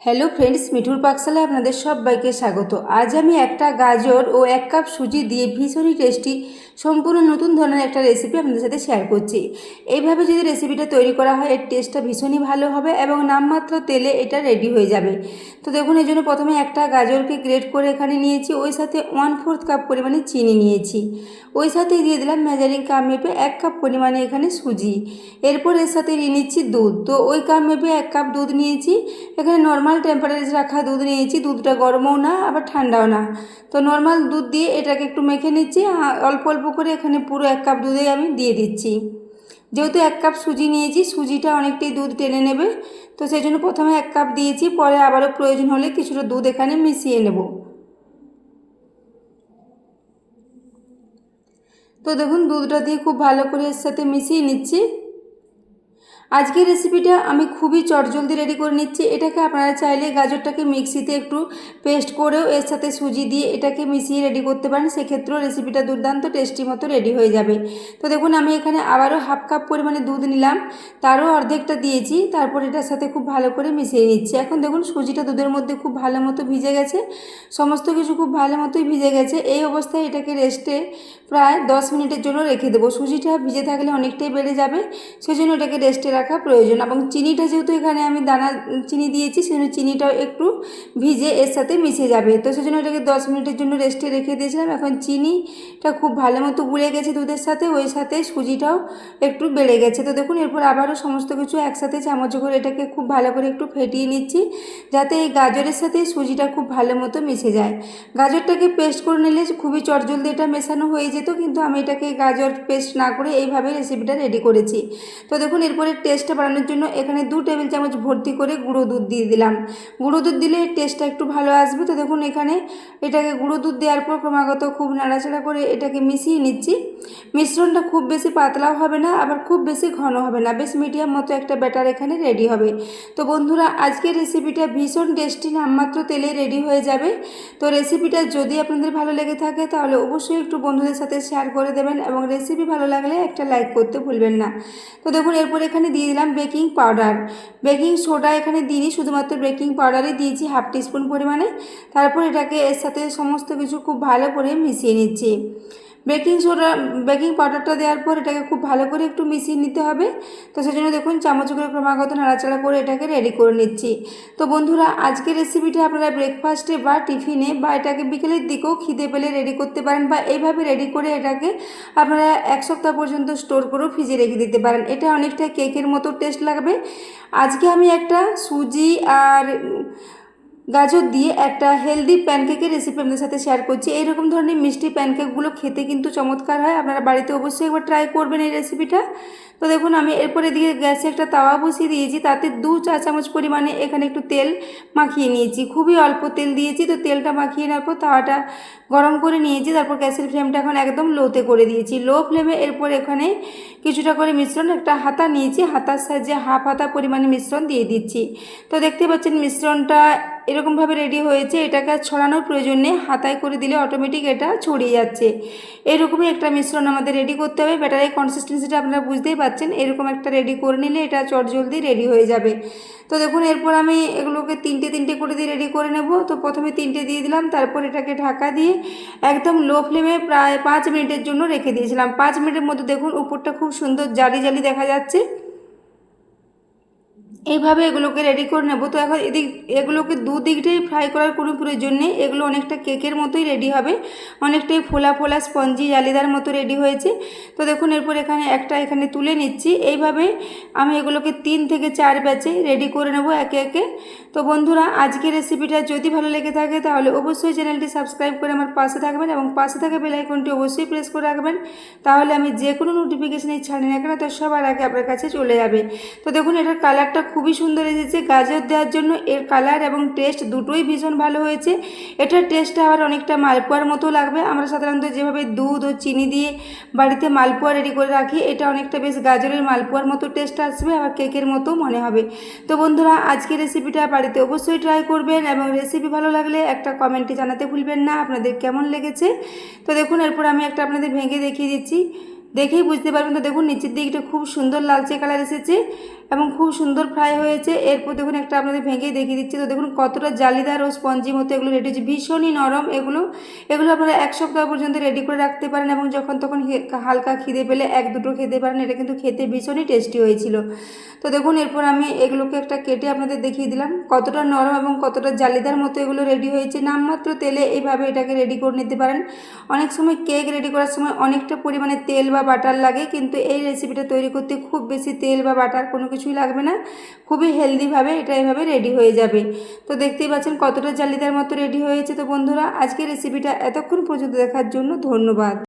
Hello friends, মিঠুর পাকশালায় আপনাদের সবাইকে স্বাগত। আজ আমি একটা গাজর ও 1 কাপ সুজি দিয়ে ভীষণই টেস্টি সম্পূর্ণ নতুন ধরনের একটা রেসিপি আপনাদের সাথে শেয়ার করছি। এইভাবে যদি রেসিপিটা তৈরি করা হয়, এর টেস্টটা ভীষণই ভালো হবে এবং নামমাত্র তেলে এটা রেডি হয়ে যাবে। তো দেখুন, এই জন্য প্রথমে একটা গাজরকে গ্রেট করে এখানে নিয়েছি, ওই সাথে 1/4 কাপ পরিমাণে চিনি নিয়েছি, ওই সাথেই দিয়ে দিলাম মেজারিং কাপ মেপে 1 কাপ পরিমাণে এখানে সুজি। এরপর এর সাথে নিয়ে নিচ্ছি দুধ। তো ওই কাপ মেপে 1 কাপ দুধ নিয়েছি। এখানে নর্মাল টেম্পারেচারে রাখা দুধ নিয়েছি, দুধটা গরমও না আবার ঠান্ডাও না। তো নর্মাল দুধ দিয়ে এটাকে একটু মেখে নিচ্ছি। অল্প অল্প করে এখানে পুরো 1 কাপ দুধে আমি দিয়ে দিচ্ছি। যেহেতু 1 কাপ সুজি নিয়েছি, সুজিটা অনেকটাই দুধ টেনে নেবে, তো সেই জন্য প্রথমে 1 কাপ দিয়েছি, পরে আবারও প্রয়োজন হলে কিছুটা দুধ এখানে মিশিয়ে নেব। তো দেখুন, দুধটা দিয়ে খুব ভালো করে এর সাথে মিশিয়ে নিচ্ছি। আজকের রেসিপিটা আমি খুবই চটজলদি রেডি করে নিচ্ছি। এটাকে আপনারা চাইলে গাজরটাকে মিক্সিতে একটু পেস্ট করেও এর সাথে সুজি দিয়ে এটাকে মিশিয়ে রেডি করতে পারেন, সেক্ষেত্রেও রেসিপিটা দুর্দান্ত টেস্টি মতো রেডি হয়ে যাবে। তো দেখুন, আমি এখানে আবারও 1/2 কাপ পরিমাণে দুধ নিলাম, তারও অর্ধেকটা দিয়েছি, তারপর এটার সাথে খুব ভালো করে মিশিয়ে নিচ্ছি। এখন দেখুন, সুজিটা দুধের মধ্যে খুব ভালো মতো ভিজে গেছে, সমস্ত কিছু খুব ভালো মতোই ভিজে গেছে। এই অবস্থায় এটাকে রেস্টে প্রায় 10 মিনিটের জন্য রেখে দেবো। সুজিটা ভিজে থাকলে অনেকটাই বেড়ে যাবে, সেজন্য এটাকে রেস্টে রাখা প্রয়োজন। এবং চিনিটা যেহেতু এখানে আমি দানা চিনি দিয়েছি, সেজন্য চিনিটাও একটু ভিজে এর সাথে মিশে যাবে। তো সেজন্য এটাকে 10 মিনিটের জন্য রেস্টে রেখে দিয়েছিলাম। এখন চিনিটা খুব ভালো মতো গুলে গেছে দুধের সাথে, ওই সাথে সুজিটাও একটু বেড়ে গেছে। তো দেখুন, এরপর আবারও সমস্ত কিছু একসাথে চামচ করে এটাকে খুব ভালো করে একটু ফেটিয়ে নিচ্ছি, যাতে এই গাজরের সাথে সুজিটা খুব ভালো মতো মিশে যায়। গাজরটাকে পেস্ট করে নিলে খুবই চটজলদি এটা মেশানো হয়ে যেত, কিন্তু আমি এটাকে গাজর পেস্ট না করে এইভাবে রেসিপিটা রেডি করেছি। তো দেখুন, এরপরে টেস্টটা বাড়ানোর জন্য এখানে 2 টেবিল চামচ ভর্তি করে গুঁড়ো দুধ দিয়ে দিলাম। গুঁড়ো দুধ দিলে টেস্টটা একটু ভালো আসবে। তো দেখুন, এখানে এটাকে গুঁড়ো দুধ দেওয়ার পর ক্রমাগত খুব নাড়াচাড়া করে এটাকে মিশিয়ে নিচ্ছি। মিশ্রণটা খুব বেশি পাতলাও হবে না, আবার খুব বেশি ঘন হবে না, বেশ মিডিয়াম মতো একটা ব্যাটার এখানে রেডি হবে। তো বন্ধুরা, আজকের রেসিপিটা ভীষণ টেস্টি, নামমাত্র তেলে রেডি হয়ে যাবে। তো রেসিপিটা যদি আপনাদের ভালো লেগে থাকে, তাহলে অবশ্যই একটু বন্ধুদের সাথে শেয়ার করে দেবেন এবং রেসিপি ভালো লাগলে একটা লাইক করতে ভুলবেন না। তো দেখুন, এরপর এখানে দিয়ে দিলাম বেকিং পাউডার। বেকিং সোডা এখানে দিইনি, শুধুমাত্র বেকিং পাউডারই দিয়েছি 1/2 টিস্পুন পরিমাণে। তারপর এটাকে এর সাথে সমস্ত কিছু খুব ভালো করে মিশিয়ে নিচ্ছি। বেকিং পাউডারটা দেওয়ার পর এটাকে খুব ভালো করে একটু মিশিয়ে নিতে হবে। তো সেজন্য দেখুন, চামচ করে ক্রমাগত নাড়াচাড়া করে এটাকে রেডি করে নিচ্ছি। তো বন্ধুরা, আজকের রেসিপিটা আপনারা ব্রেকফাস্টে বা টিফিনে বা এটাকে বিকেলের দিকেও খিদে পেলে রেডি করতে পারেন, বা এইভাবে রেডি করে এটাকে আপনারা 1 সপ্তাহ পর্যন্ত স্টোর করেও ফ্রিজে রেখে দিতে পারেন। এটা অনেকটা কেকের মতো টেস্ট লাগবে। আজকে আমি একটা সুজি আর গাজর দিয়ে একটা হেলদি প্যানকেকের রেসিপি আপনাদের সাথে শেয়ার করছি। এইরকম ধরনের মিষ্টি প্যানকেকগুলো খেতে কিন্তু চমৎকার হয়, আপনারা বাড়িতে অবশ্যই একবার ট্রাই করবেন এই রেসিপিটা। তো দেখুন, আমি এরপরে দিয়ে গ্যাসে একটা তাওয়া বসিয়ে দিয়েছি, তাতে 2 চা চামচ পরিমাণে এখানে একটু তেল মাখিয়ে নিয়েছি, খুবই অল্প তেল দিয়েছি। তো তেলটা মাখিয়ে নেওয়ার পর তাওয়াটা গরম করে নিয়েছি, তারপর গ্যাসের ফ্লেমটা এখন একদম লোতে করে দিয়েছি, লো ফ্লেমে। এরপর এখানে কিছুটা করে মিশ্রণ, একটা হাতা নিয়েছি, হাতার সাহায্যে 1/2 হাতা পরিমাণে মিশ্রণ দিয়ে দিচ্ছি। তো দেখতে পাচ্ছেন মিশ্রণটা এরকমভাবে রেডি হয়েছে। এটাকে আর ছড়ানোর প্রয়োজন নেই, হাতায় করে দিলে অটোমেটিক এটা ছড়িয়ে যাচ্ছে। এরকমই একটা মিশ্রণ আমাদের রেডি করতে হবে। ব্যাটারের কনসিস্টেন্সিটা আপনারা বুঝতেই পাচ্ছেন, এরকম একটা রেডি করে নিলে এটা চটজলদি রেডি হয়ে যাবে। তো দেখুন, এরপর আমি এগুলোকে তিনটে তিনটে করে দিয়ে রেডি করে নেব। তো প্রথমে 3টে দিয়ে দিলাম, তারপর এটাকে ঢাকা দিয়ে একদম লো ফ্লেমে প্রায় 5 মিনিটের জন্য রেখে দিয়েছিলাম। 5 মিনিটের মধ্যে দেখুন উপরটা খুব সুন্দর জালি জালি দেখা যাচ্ছে। এইভাবে এগুলোকে রেডি করে নেব। তো এখন এগুলোকে দুদিকটাই ফ্রাই করার কোনো প্রয়োজন নেই, এগুলো অনেকটা কেকের মতোই রেডি হবে, অনেকটাই ফোলা ফোলা স্পঞ্জি জালিদার মতো রেডি হয়েছে। তো দেখুন, এরপর এখানে তুলে নিচ্ছি। এইভাবে আমি এগুলোকে 3 থেকে 4 ব্যাচে রেডি করে নেব একে একে। তো বন্ধুরা, আজকের রেসিপিটা যদি ভালো লেগে থাকে, তাহলে অবশ্যই চ্যানেলটি সাবস্ক্রাইব করে আমার পাশে থাকবেন এবং পাশে থাকা বেল আইকনটি অবশ্যই প্রেস করে রাখবেন, তাহলে আমি যে কোনো নোটিফিকেশানই ছাড়ি না কেন, তো সবার আগে আপনার কাছে চলে যাবে। তো দেখুন, এটার কালারটা খুবই সুন্দর এসেছে। গাজর দেওয়ার জন্য এর কালার এবং টেস্ট দুটোই ভীষণ ভালো হয়েছে। এটার টেস্টটা আবার অনেকটা মালপোয়ার মতো লাগবে। আমরা সাধারণত যেভাবে দুধ ও চিনি দিয়ে বাড়িতে মালপোয়া রেডি করে রাখি, এটা অনেকটা বেশ গাজরের মালপোয়ার মতো টেস্ট আসবে, আবার কেকের মতো মনে হবে। তো বন্ধুরা, আজকের রেসিপিটা বাড়িতে অবশ্যই ট্রাই করবেন এবং রেসিপি ভালো লাগলে একটা কমেন্টে জানাতে ভুলবেন না আপনাদের কেমন লেগেছে। তো দেখুন, এরপর আমি একটা আপনাদের ভেঙে দেখিয়ে দিচ্ছি, দেখেই বুঝতে পারবেন। তো দেখুন, নিচের দিকটা খুব সুন্দর লালচে কালার এসেছে এবং খুব সুন্দর ফ্রাই হয়েছে। এরপর দেখুন একটা আপনাদের ভেঙেই দেখিয়ে দিচ্ছি। তো দেখুন কতটা জালিদার ও স্পঞ্জি মতো এগুলো রেডি হয়েছে, ভীষণই নরম এগুলো। এগুলো আপনারা 1 সপ্তাহ পর্যন্ত রেডি করে রাখতে পারেন এবং যখন তখন হালকা খিদে পেলে 1-2টো খেতে পারেন। এটা কিন্তু খেতে ভীষণই টেস্টি হয়েছিল। তো দেখুন এরপর আমি এগুলোকে একটা কেটে আপনাদের দেখিয়ে দিলাম কতটা নরম এবং কতটা জালিদার মতো এগুলো রেডি হয়েছে। নামমাত্র তেলে এইভাবে এটাকে রেডি করে নিতে পারেন। অনেক সময় কেক রেডি করার সময় অনেকটা পরিমাণে তেল বা বাটার লাগে, কিন্তু এই রেসিপিটা তৈরি করতে খুব বেশি তেল বা বাটার কোনো কিছুই লাগবে না। খুবই হেলদিভাবে এটা এভাবে রেডি হয়ে যাবে। তো দেখতেই পাচ্ছেন কতটা জালিদার মতো রেডি হয়েছে। তো বন্ধুরা, আজকের রেসিপিটা এতক্ষণ পর্যন্ত দেখার জন্য ধন্যবাদ।